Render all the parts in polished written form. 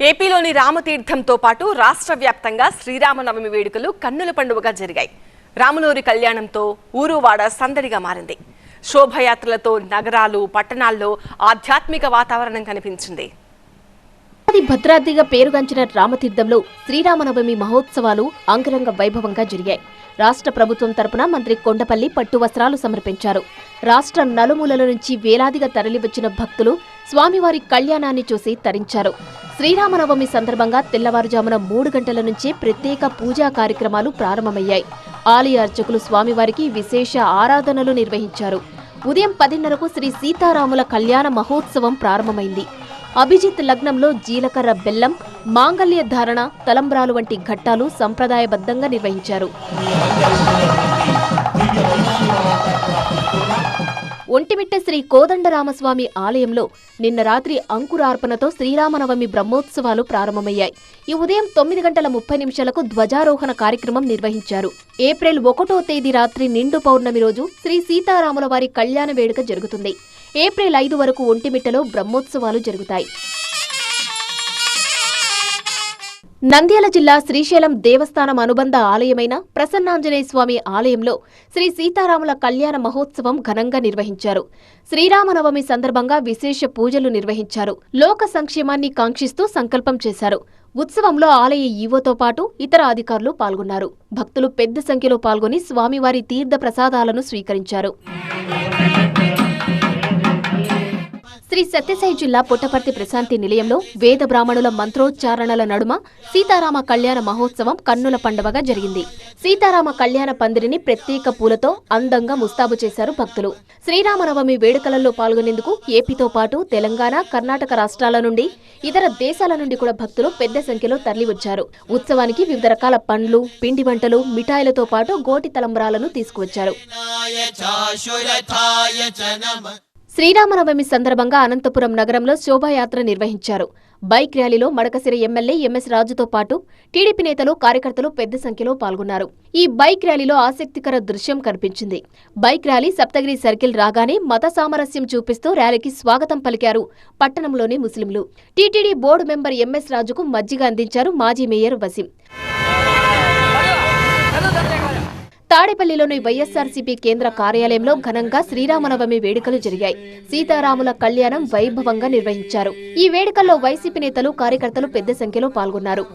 ఏపీలోని రామతీర్థంతో పాటు రాష్ట్ర వ్యాప్తంగా శ్రీరామనవమి వేడుకలు కన్నుల పండుగగా జరిగాయి. రాములూరి కళ్యాణంతో ఊరువాడ సందడిగా మారింది. శోభయాత్రలతో నగరాలు, పట్టణాల్లో ఆధ్యాత్మిక వాతావరణం కనిపించింది. భద్రాద్రిగా పేరుగాంచిన రామతీర్థంలో శ్రీరామనవమి మహోత్సవాలు అంగరంగ వైభవంగా జరిగాయి. రాష్ట్ర ప్రభుత్వం తరపున మంత్రి కొండపల్లి పట్టు వస్త్రాలు సమర్పించారు. రాష్ట్ర నలుమూలల నుంచి వేలాదిగా తరలివచ్చిన భక్తులు స్వామివారి కళ్యాణాన్ని చూసి తరించారు. శ్రీరామనవమి సందర్భంగా తెల్లవారుజామున 3 గంటల నుంచే ప్రత్యేక పూజా కార్యక్రమాలు ప్రారంభమయ్యాయి. ఆలయ అర్చకులు స్వామివారికి విశేష ఆరాధనలు నిర్వహించారు. ఉదయం 10:30కు శ్రీ సీతారాముల కళ్యాణ మహోత్సవం ప్రారంభమైంది. అభిజిత్ లగ్నంలో జీలకర్ర బెల్లం, మాంగళ్య ధారణ, తలంబ్రాలు వంటి ఘట్టాలు సంప్రదాయబద్ధంగా నిర్వహించారు. ఒంటిమిట్ట శ్రీ కోదండరామస్వామి ఆలయంలో నిన్న రాత్రి అంకురార్పణతో శ్రీరామనవమి బ్రహ్మోత్సవాలు ప్రారంభమయ్యాయి. ఈ ఉదయం 9:30 ధ్వజారోహణ కార్యక్రమం నిర్వహించారు. ఏప్రిల్ 1వ తేదీ రాత్రి నిండు పౌర్ణమి రోజు శ్రీ సీతారాముల వారి కళ్యాణ వేడుక జరుగుతుంది. ఏప్రిల్ 5 వరకు ఒంటిమిట్టలో బ్రహ్మోత్సవాలు జరుగుతాయి. నంద్యాల జిల్లా శ్రీశైలం దేవస్థానం అనుబంధ ఆలయమైన ప్రసన్నాంజనేయ స్వామి ఆలయంలో శ్రీ సీతారాముల కళ్యాణ మహోత్సవం ఘనంగా నిర్వహించారు. శ్రీరామనవమి సందర్భంగా విశేష పూజలు నిర్వహించారు. లోక సంక్షేమాన్ని కాంక్షిస్తూ సంకల్పం చేశారు. ఉత్సవంలో ఆలయ ఈవోతో పాటు ఇతర అధికారులు పాల్గొన్నారు. భక్తులు పెద్ద సంఖ్యలో పాల్గొని స్వామివారి తీర్థ ప్రసాదాలను స్వీకరించారు. శ్రీ సత్యసాయి జిల్లా పుట్టపర్తి ప్రశాంతి నిలయంలో వేద బ్రాహ్మణుల మంత్రోచ్చారణల నడుమ సీతారామ కళ్యాణ మహోత్సవం కన్నుల పండుగగా జరిగింది. సీతారామ కళ్యాణ పందిరిని ప్రత్యేక పూలతో అందంగా ముస్తాబు చేశారు భక్తులు. శ్రీరామనవమి వేడుకలలో పాల్గొనేందుకు ఏపీతో పాటు తెలంగాణ, కర్ణాటక రాష్ట్రాల నుండి, ఇతర దేశాల నుండి కూడా భక్తులు పెద్ద సంఖ్యలో తరలివచ్చారు. ఉత్సవానికి వివిధ రకాల పండ్లు, పిండి వంటలు, మిఠాయిలతో పాటు గోటి తలంబ్రాలను తీసుకువచ్చారు. శ్రీరామనవమి సందర్భంగా అనంతపురం నగరంలో శోభాయాత్ర నిర్వహించారు. బైక్ ర్యాలీలో మడకశిర ఎమ్మెల్యే ఎంఎస్ రాజుతో పాటు టీడీపీ నేతలు, కార్యకర్తలు పెద్ద సంఖ్యలో పాల్గొన్నారు. ఈ బైక్ ర్యాలీలో ఆసక్తికర దృశ్యం కనిపించింది. బైక్ ర్యాలీ సప్తగిరి సర్కిల్ రాగానే మత సామరస్యం చూపిస్తూ ర్యాలీకి స్వాగతం పలికారు పట్టణంలోని ముస్లింలు. టీటీడీ బోర్డు మెంబర్ ఎంఎస్ రాజుకు మజ్జిగ అందించారు మాజీ మేయర్ వసీం. తాడేపల్లిలోని వైఎస్ఆర్సీపీ కేంద్ర కార్యాలయంలో ఘనంగా శ్రీరామనవమి వేడుకలు జరిగాయి. సీతారాముల కళ్యాణం వైభవంగా నిర్వహించారు. ఈ వేడుకల్లో వైసీపీ నేతలు, కార్యకర్తలు పెద్ద సంఖ్యలో పాల్గొన్నారు.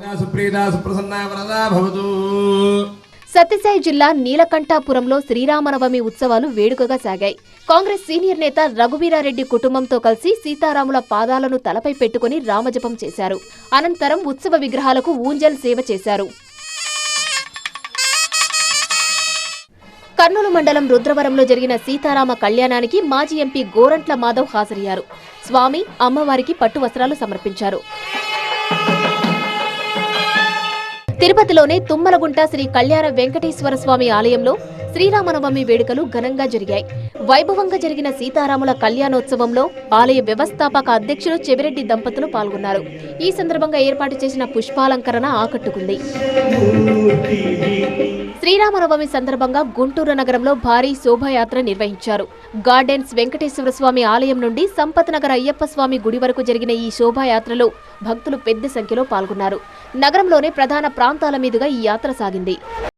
సత్యసాయి జిల్లా నీలకంఠాపురంలో శ్రీరామనవమి ఉత్సవాలు వేడుకగా సాగాయి. కాంగ్రెస్ సీనియర్ నేత రఘువీరారెడ్డి కుటుంబంతో కలిసి సీతారాముల పాదాలను తలపై పెట్టుకుని రామజపం చేశారు. అనంతరం ఉత్సవ విగ్రహాలకు ఊంజల్ సేవ చేశారు. కర్నూలు మండలం రుద్రవరంలో జరిగిన సీతారామ కళ్యాణానికి మాజీ ఎంపీ గోరంట్ల మాధవ్ హాజరయ్యారు. స్వామి, అమ్మవారికి పట్టు వస్త్రాలు సమర్పించారు. తిరుపతిలోని తుమ్మలగుంట శ్రీ కళ్యాణ వెంకటేశ్వర స్వామి ఆలయంలో శ్రీరామనవమి వేడుకలు ఘనంగా జరిగాయి. వైభవంగా జరిగిన సీతారాముల కళ్యాణోత్సవంలో ఆలయ వ్యవస్థాపక అధ్యక్షులు చెవిరెడ్డి దంపతులు పాల్గొన్నారు. ఈ సందర్భంగా ఏర్పాటు చేసిన పుష్పాలంకరణ ఆకట్టుకుంది. శ్రీరామనవమి సందర్భంగా గుంటూరు నగరంలో భారీ శోభాయాత్ర నిర్వహించారు. గార్డెన్స్ వెంకటేశ్వర స్వామి ఆలయం నుండి సంపత్ నగర్ అయ్యప్ప స్వామి గుడి వరకు జరిగిన ఈ శోభాయాత్రలో భక్తులు పెద్ద సంఖ్యలో పాల్గొన్నారు. నగరంలోని ప్రధాన ప్రాంతాల మీదుగా ఈ యాత్ర సాగింది.